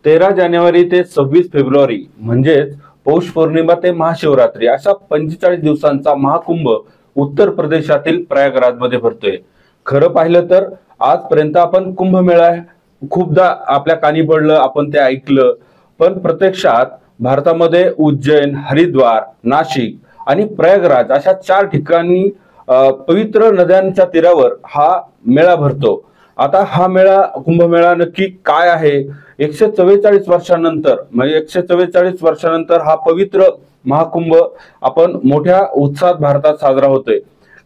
13 जानेवारी ते 26 फेब्रुवारी म्हणजेच पौष पौर्णिमा ते महाशिवरात्री अशा 45 दिवसांचा महाकुंभ उत्तर प्रदेशातील प्रयागराजमध्ये भरतोय. खरं पाहिलं तर आजपर्यंत आपण कुंभमेळा खूपदा आपल्या कानी पडलं, आपण ते ऐकलं, पण प्रत्यक्षात भारतामध्ये उज्जैन, हरिद्वार, नाशिक आणि प्रयागराज अशा 4 ठिकाणी पवित्र नद्यांच्या तीरावर हा मेळा भरतो. आता हा मेळा, कुंभमेळा नक्की काय आहे? 144 वर्षांनंतर म्हणजे 144 वर्षांनंतर हा पवित्र महाकुंभ आपण मोठ्या उत्साहात भारतात साजरा होतोय.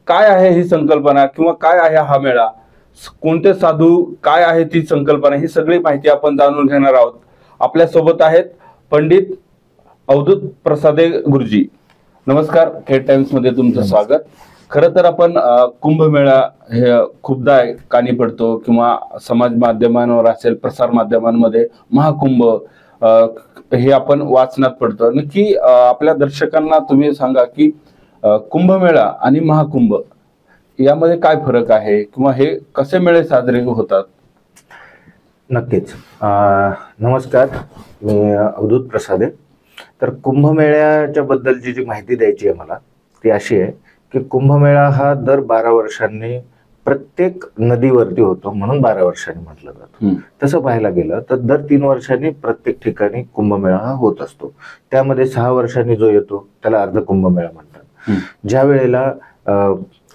काय आहे ही संकल्पना किंवा काय आहे हा मेळा, कोणते साधू, काय आहे ती संकल्पना, ही सगळी माहिती आपण जाणून घेणार आहोत. आपल्या सोबत आहेत पंडित अवधूत प्रसादे गुरुजी. नमस्कार, खेड टाइम्स मध्ये तुमचं स्वागत. खरं तर आपण कुंभमेळा हे खूपदा कानी पडतो किंवा समाज माध्यमांवर असेल, प्रसार माध्यमांमध्ये महाकुंभ हे आपण वाचनात पडतो. नक्की आपल्या दर्शकांना तुम्ही सांगा की कुंभमेळा आणि महाकुंभ यामध्ये काय फरक आहे किंवा हे कसे मेळे साजरे होतात? नक्कीच. नमस्कार, मी अवधूत प्रसादे. तर कुंभमेळ्याच्या बद्दलची जी माहिती द्यायची आहे मला ती अशी आहे की कुंभमेळा हा दर 12 वर्षांनी प्रत्येक नदीवरती होतो, म्हणून 12 वर्षांनी म्हटलं जातं. तसं पाहायला गेलं तर दर 3 वर्षांनी प्रत्येक ठिकाणी कुंभमेळा हा होत असतो. त्यामध्ये 6 वर्षांनी जो येतो त्याला अर्ध कुंभमेळा म्हणतात. ज्या वेळेला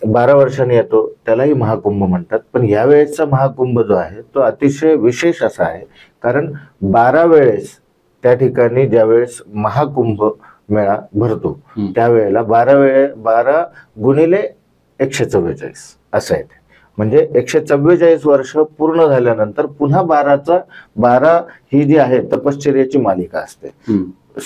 12 वर्षांनी येतो त्यालाही महाकुंभ म्हणतात. पण यावेळेसचा महाकुंभ जो आहे तो अतिशय विशेष असा आहे, कारण 12 वेळेस त्या ठिकाणी ज्यावेळेस महाकुंभ मेळा भरतो त्यावेळेला 12 गुणिले 144 असं आहे. म्हणजे 144 वर्ष पूर्ण झाल्यानंतर पुन्हा 12 ही जी आहे तपश्चर्याची मालिका असते.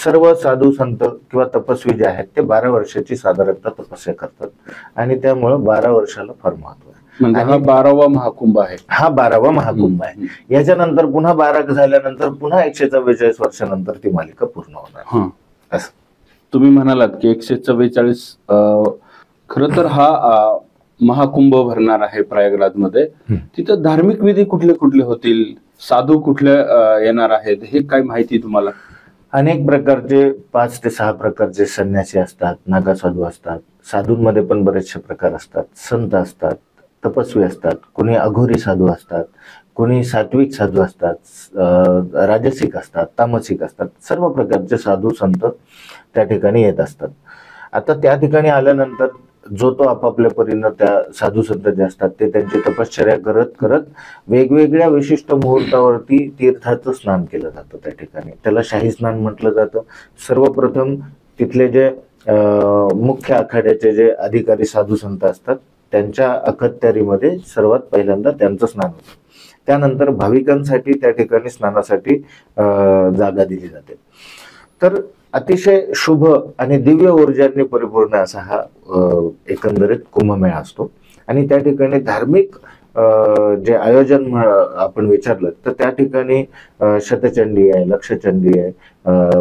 सर्व साधू संत किंवा तपस्वी जे आहेत ते 12 वर्षाची साधारणतः तपस्या करतात आणि त्यामुळे 12 वर्षाला फार महत्व आहे. म्हणजे हा 12वा महाकुंभ आहे. हा 12वा महाकुंभ आहे. याच्यानंतर पुन्हा 12 झाल्यानंतर पुन्हा 144 वर्षानंतर ती मालिका पूर्ण होणार. असं तुम्ही म्हणालात की 144 खरं तर हा महाकुंभ भरणार आहे प्रयागराजमध्ये. तिथं धार्मिक विधी कुठले कुठले होतील, साधू कुठले येणार आहेत, हे काय माहिती तुम्हाला? अनेक प्रकारचे 5 ते 6 प्रकारचे संन्यासी असतात, नागा साधू असतात. साधूंमध्ये पण बरेचसे प्रकार असतात. संत असतात, तपस्वी असतात, कोणी अघोरी साधू असतात, कोणी सात्विक साधू असतात, राजसिक असतात, तामसिक असतात. सर्व प्रकारचे साधू संत त्या ठिकाणी येत असतात. आता त्या ठिकाणी आल्यानंतर जो तो आपापल्या परीनं त्या साधू संत जे असतात ते त्यांची तपश्चर्या करत करत वेगवेगळ्या विशिष्ट मुहूर्तावरती तीर्थाचं स्नान केलं जातं. त्या ठिकाणी त्याला शाही स्नान म्हटलं जातं. सर्वप्रथम तिथले जे मुख्य आखाड्याचे जे अधिकारी साधू संत असतात त्यांच्या अखत्यारीमध्ये सर्वात पहिल्यांदा त्यांचं स्नान होतं. त्यानंतर भाविकांसाठी त्या ठिकाणी स्नानासाठी जागा दिली जाते. तर अतिशय शुभ आणि दिव्य ऊर्जांनी परिपूर्ण असा हा एकंदरीत कुंभमेळा असतो. आणि त्या ठिकाणी धार्मिक जे आयोजन आपण विचारलं तर त्या ठिकाणी शतचंडी आहे, लक्षचंडी आहे,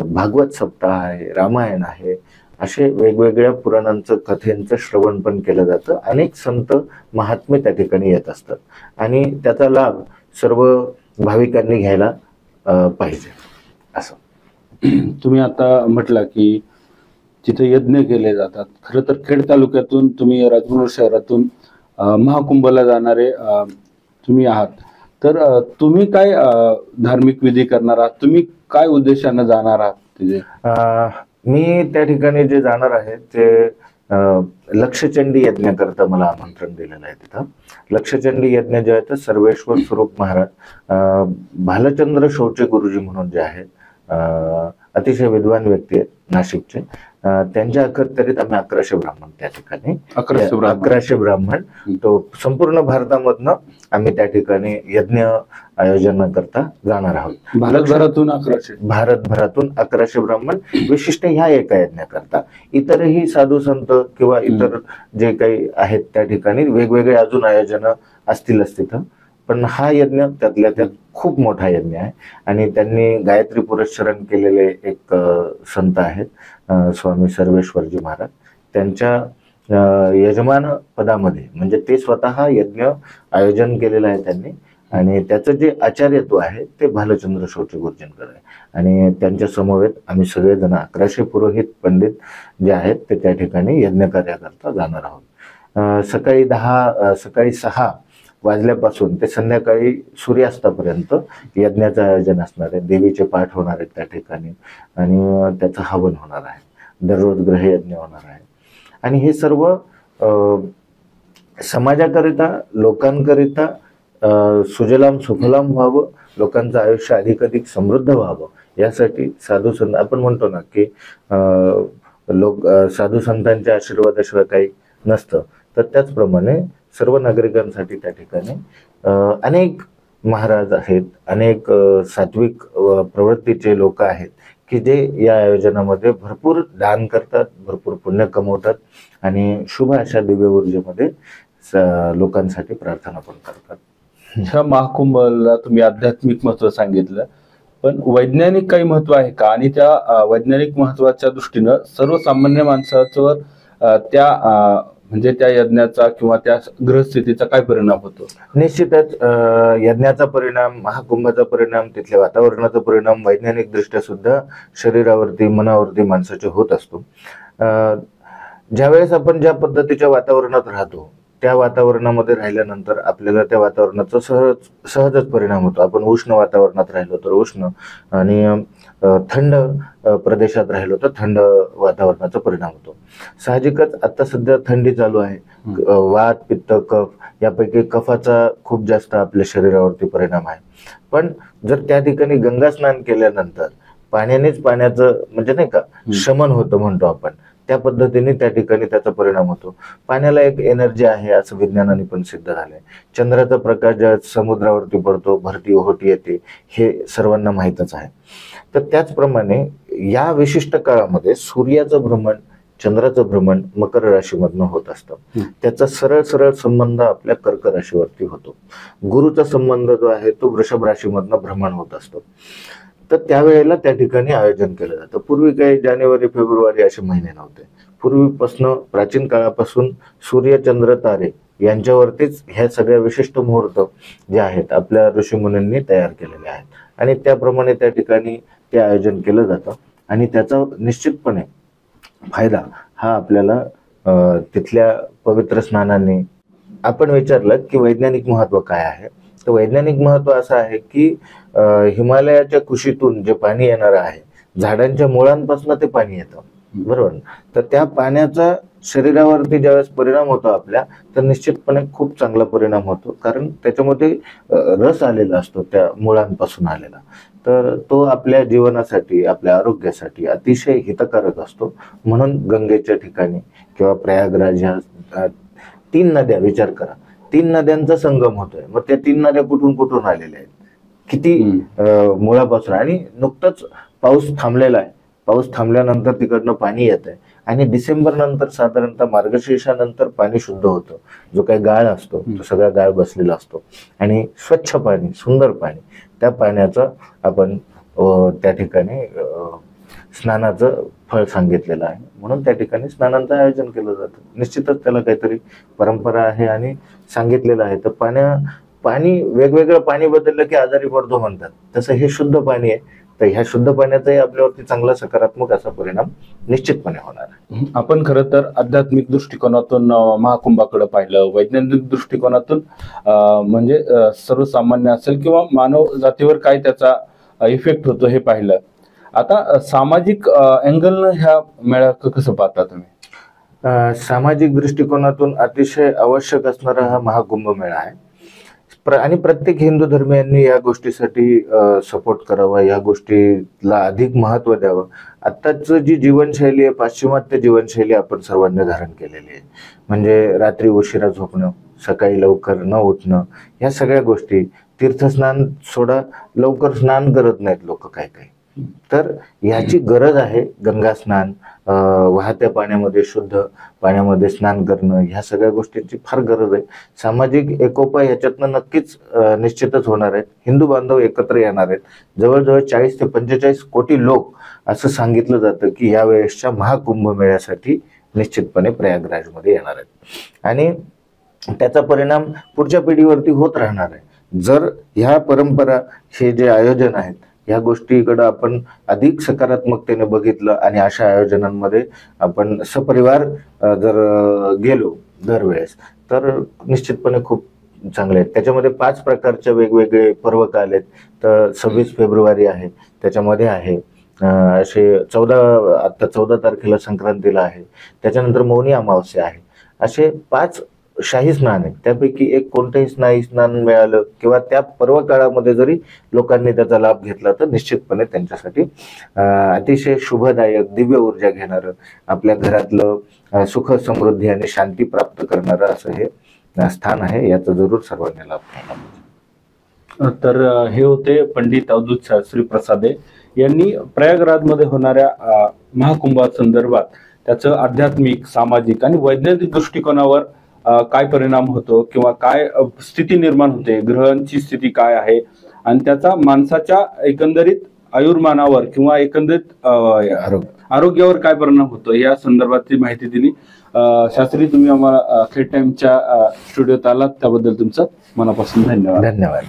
भागवत सप्ताह आहे, रामायण आहे, असे वेगवेगळ्या पुराणांचं कथेंचं श्रवण पण केलं जातं. अनेक संत महात्मे त्या ठिकाणी येत असतात आणि त्याचा लाभ सर्व भाविकांनी घ्यायला पाहिजे. असं तुम्ही आता म्हटलं की तिथे यज्ञ केले जातात. खरं तर खेड तालुक्यातून तुम्ही राजमुर शहरातून महाकुंभला जाणारे तुम्ही आहात. तर तुम्ही काय धार्मिक विधी करणार आहात? तुम्ही काय उद्देशाने जाणार आहात तिथे? मी त्या ठिकाणी जे जाणार आहे ते लक्षचंडी यज्ञ करता मला आमंत्रण दिलेलं आहे. तिथं लक्षचंडी यज्ञ जे आहे तर सर्वेश्वर स्वरूप महाराज भालचंद्र शौचे गुरुजी म्हणून जे आहेत अतिशय विद्वान व्यक्ती आहेत नाशिकचे, त्यांच्या अखत्यारीत आम्ही 1100 ब्राह्मण त्या ठिकाणी 1100 ब्राह्मण तो संपूर्ण भारतामधनं आम्ही त्या ठिकाणी यज्ञ आयोजन करता जाणार आहोत. भारतभरातून 1100 ब्राह्मण विशिष्ट ह्या एका यज्ञ करता. इतरही साधू संत किंवा इतर जे काही आहेत त्या ठिकाणी वेगवेगळे अजून आयोजन असतीलच तिथं, पण हा यज्ञ त्यातल्या त्यात खूप मोठा यज्ञ आहे. आणि त्यांनी गायत्री पुरस्चरण केलेले एक संत आहेत स्वामी सर्वेश्वरजी महाराज. त्यांच्या यजमान पदामध्ये म्हणजे ते स्वतः यज्ञ आयोजन केलेलं आहे त्यांनी आणि त्याचं जे आचार्यत्व आहे ते भालचंद्र शौची गुरुजींकडे आहे. आणि त्यांच्या समवेत आम्ही सगळेजण 1100 पुरोहित पंडित जे आहेत ते त्या ठिकाणी यज्ञकार्याकरता जाणार आहोत. सकाळी 6 वाजल्यापासून ते संध्याकाळी सूर्यास्तापर्यंत यज्ञाचं आयोजन असणार आहे. देवीचे पाठ होणार आहेत त्या ठिकाणी आणि त्याचं हवन होणार आहे. दररोज ग्रहयज्ञ होणार आहे. आणि हे सर्व समाजाकरिता, लोकांकरिता सुजलाम सुफलाम व्हावं, लोकांचं आयुष्य अधिकाधिक समृद्ध व्हावं यासाठी साधू संत, आपण म्हणतो ना की साधू संतांच्या आशीर्वादाशिवाय काही नसतं, तर त्याचप्रमाणे सर्व नागरिकांसाठी त्या ठिकाणी अनेक महाराज आहेत, अनेक सात्विक प्रवृत्तीचे लोक आहेत की जे या आयोजनामध्ये भरपूर दान करतात, भरपूर पुण्य कमवतात आणि शुभ अशा दिव्य ऊर्जेमध्ये लोकांसाठी प्रार्थना पण करतात. ह्या महाकुंभला तुम्ही आध्यात्मिक महत्व सांगितलं, पण वैज्ञानिक काही महत्व आहे का? आणि त्या वैज्ञानिक महत्वाच्या दृष्टीनं सर्वसामान्य माणसावर म्हणजे त्या यज्ञाचा किंवा त्या ग्रहस्थितीचा काय परिणाम होतो? निश्चितच यज्ञाचा परिणाम, महाकुंभाचा परिणाम, तिथल्या वातावरणाचा परिणाम वैज्ञानिक दृष्ट्या सुद्धा शरीरावरती, मनावरती माणसाचे होत असतो. ज्यावेळेस आपण ज्या पद्धतीच्या वातावरणात राहतो त्या वातावरणामध्ये राहिल्यानंतर आपल्याला त्या वातावरणाचा सहजच परिणाम होतो. आपण उष्ण वातावरणात राहिलो तर उष्ण, आणि थंड प्रदेशात राहिलो तर थंड वातावरणाचा परिणाम होतो. साहजिकच आता सध्या थंडी चालू आहे. वात, पित्त, कफ यापैकी कफाचा खूप जास्त आपल्या शरीरावरती परिणाम आहे. पण जर त्या ठिकाणी गंगा स्नान केल्यानंतर पाण्यानेच पाण्याचं म्हणजे नाही का शमन होतं म्हणतो आपण, त्या पद्धतीने त्या ठिकाणी त्याचा परिणाम होतो. पाण्याला एक एनर्जी आहे असं विज्ञानाने पण सिद्ध झालंय. चंद्राचा प्रकाश ज्या समुद्रावरती पडतो, भरती ओहोटी येते, हे सर्वांना माहीतच आहे. तर त्याचप्रमाणे या विशिष्ट काळामध्ये सूर्याचं भ्रमण, चंद्राचं भ्रमण मकर राशीमधनं होत असतं. त्याचा सरळ संबंध आपल्या कर्क राशीवरती होतो. गुरुचा संबंध जो आहे तो वृषभ राशीमधनं भ्रमण होत असतो. तर त्यावेळेला त्या ठिकाणी आयोजन केलं जातं. पूर्वी काही जानेवारी, फेब्रुवारी असे महिने नव्हते. पूर्वीपासून, प्राचीन काळापासून सूर्य, चंद्र, तारे यांच्यावरतीच ह्या सगळ्या विशिष्ट मुहूर्त जे आहेत आपल्या ऋषीमुनींनी तयार केलेले आहेत आणि त्याप्रमाणे त्या ठिकाणी ते आयोजन केलं जातं. आणि त्याचा निश्चितपणे फायदा हा आपल्याला तिथल्या पवित्र स्नानांनी. आपण विचारलं की वैज्ञानिक महत्व काय आहे, तर वैज्ञानिक महत्व असं आहे की हिमालयाच्या कुशीतून जे पाणी येणार आहे, झाडांच्या मुळांपासून ते पाणी येतं, बरोबर. तर त्या पाण्याचा शरीरावरती ज्यावेळेस परिणाम होतो आपल्या, तर निश्चितपणे खूप चांगला परिणाम होतो. कारण त्याच्यामध्ये रस आलेला असतो त्या मुळांपासून आलेला, तर तो आपल्या जीवनासाठी, आपल्या आरोग्यासाठी अतिशय हितकारक असतो. म्हणून गंगेच्या ठिकाणी किंवा प्रयागराज ह्या 3 नद्या, विचार करा, 3 नद्यांचा संगम होतोय. मग त्या 3 नद्या कुठून कुठून आलेल्या आहेत, किती मुळापासून. आणि नुकतंच पाऊस थांबलेला आहे. पाऊस थांबल्यानंतर तिकडनं पाणी येत आहे आणि डिसेंबर नंतर, साधारणतः मार्गशीर्षानंतर पाणी शुद्ध होतं. जो काही गाळ असतो तो सगळा गाळ बसलेला असतो आणि स्वच्छ पाणी, सुंदर पाणी, त्या पाण्याचं आपण त्या ठिकाणी स्नानाचं फळ सांगितलेलं आहे. म्हणून त्या ठिकाणी स्नानांचं आयोजन केलं जातं. निश्चितच त्याला काहीतरी परंपरा आहे आणि सांगितलेलं आहे. तर पाणी वेगवेगळं पाणी बदललं की आजारी पडतो म्हणतात, तसं हे शुद्ध पाणी आहे. तर ह्या शुद्ध पाण्याचाही आपल्यावरती चांगला सकारात्मक असा परिणाम निश्चितपणे होणार आहे. आपण खरं तर आध्यात्मिक दृष्टिकोनातून महाकुंभाकडे पाहिलं, वैज्ञानिक दृष्टिकोनातून म्हणजे सर्वसामान्य असेल किंवा मानव जातीवर काय त्याचा इफेक्ट होतो हे पाहिलं. आता सामाजिक अँगलनं ह्या मेळ्याचं कसं पाहता तुम्ही? सामाजिक दृष्टिकोनातून अतिशय आवश्यक असणारा हा महाकुंभ मेळा आहे. आणि प्रत्येक हिंदू धर्मियांनी या गोष्टीसाठी सपोर्ट करावा, या गोष्टीला अधिक महत्व द्यावं. आत्ताच जी जीवनशैली आहे, पाश्चिमात्य जीवनशैली आपण सर्वांनी धारण केलेली आहे. म्हणजे रात्री उशिरा झोपणं, सकाळी लवकर न उठणं, ह्या सगळ्या गोष्टी. तीर्थस्नान सोडा, लवकर स्नान करत नाहीत लोक काही. तर ह्याची गरज आहे. गंगा स्नान, वाहत्या पाण्यामध्ये, शुद्ध पाण्यामध्ये स्नान करणं, ह्या सगळ्या गोष्टींची फार गरज आहे. सामाजिक एकोपा ह्याच्यातनं नक्कीच निश्चितच होणार आहेत. हिंदू बांधव एकत्र येणार आहेत. जवळजवळ 40 ते 45 कोटी लोक असं सांगितलं जातं की या वेळेसच्या महाकुंभ मेळ्यासाठी निश्चितपणे प्रयागराजमध्ये येणार आहेत. आणि त्याचा परिणाम पुढच्या पिढीवरती होत राहणार आहे. जर ह्या परंपरा, हे जे आयोजन आहेत, ह्या गोष्टीकडे आपण अधिक सकारात्मकतेने बघितलं आणि अशा आयोजनांमध्ये आपण सपरिवार जर गेलो दरवेळेस, तर निश्चितपणे खूप चांगले आहेत. त्याच्यामध्ये 5 प्रकारचे वेगवेगळे पर्व काल आहेत. तर 26 फेब्रुवारी आहे, त्याच्यामध्ये आहे असे 14 तारखेला संक्रांतीला आहे, त्याच्यानंतर मौनी अमावस्या आहे. असे 5 शाही स्नान आहेत. त्यापैकी एक कोणतंही शाही स्नान मिळालं किंवा त्या पर्व काळामध्ये जरी लोकांनी त्याचा लाभ घेतला तर निश्चितपणे त्यांच्यासाठी अतिशय शुभदायक, दिव्य ऊर्जा घेणारं, आपल्या घरातलं सुख समृद्धी आणि शांती प्राप्त करणारं असं हे स्थान आहे. याचा जरूर सर्वांनी लाभ घ्यायला. तर हे होते पंडित अवधूत शास्त्री प्रसादे यांनी प्रयागराजमध्ये होणाऱ्या महाकुंभासंदर्भात त्याचं आध्यात्मिक, सामाजिक आणि वैज्ञानिक दृष्टिकोनावर काय परिणाम होतो किंवा काय स्थिती निर्माण होते, ग्रहांची स्थिती काय आहे आणि त्याचा माणसाच्या एकंदरीत आयुर्मानावर किंवा एकंदरीत आरोग्यावर काय परिणाम होतो या संदर्भातली माहिती दिली. शास्त्री, तुम्ही आम्हाला खेड टाइमच्या स्टुडिओत आलात त्याबद्दल तुमचं मनापासून धन्यवाद. धन्यवाद.